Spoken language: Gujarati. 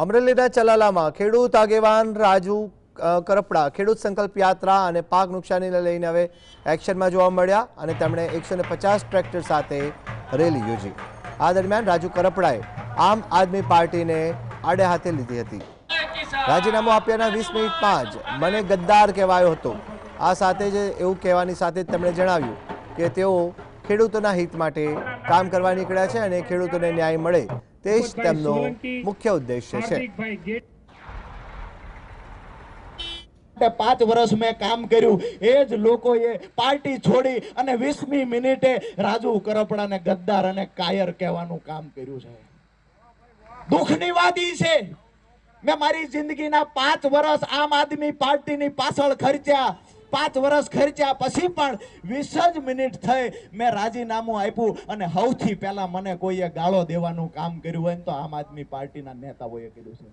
અમરેલીના ચલાલામાં ખેડૂત આગેવાન રાજુ કરપડા ખેડૂત સંકલ્પ યાત્રા અને પાક નુકસાનીને લઈને હવે એક્શનમાં જોવા મળ્યા અને તેમણે 150 ટ્રેક્ટર સાથે રેલી યોજી। આ દરમિયાન રાજુ કરપડાએ આમ આદમી પાર્ટીને આડે હાથે લીધી હતી। રાજીનામું આપ્યાના 20 મિનિટમાં જ મને ગદ્દાર કહેવાયો હતો। આ સાથે જ એવું કહેવાની સાથે જ તેમણે જણાવ્યું કે તેઓ ખેડૂતોના હિત માટે કામ કરવા નીકળ્યા છે અને ખેડૂતોને ન્યાય મળે તે જ તેમનો મુખ્ય ઉદ્દેશ્ય છે। 5 વર્ષ મેં કામ કર્યું એ જ લોકોએ પાર્ટી છોડી અને 20મી મિનિટે રાજુ કરપડાને ગદ્દાર અને કાયર કહેવાનું કામ કર્યું છે। દુઃખની વાત એ છે મેં મારી જિંદગીના 5 વર્ષ આમ આદમી પાર્ટીની પાછળ ખર્ચ્યા। 5 વર્ષ ખર્ચ્યા પછી પણ 20 જ મિનિટ થઈ મેં રાજીનામું આપ્યું અને સૌથી પહેલા મને કોઈએ ગાળો દેવાનું કામ કર્યું હોય તો આમ આદમી પાર્ટીના નેતાઓએ કર્યું છે।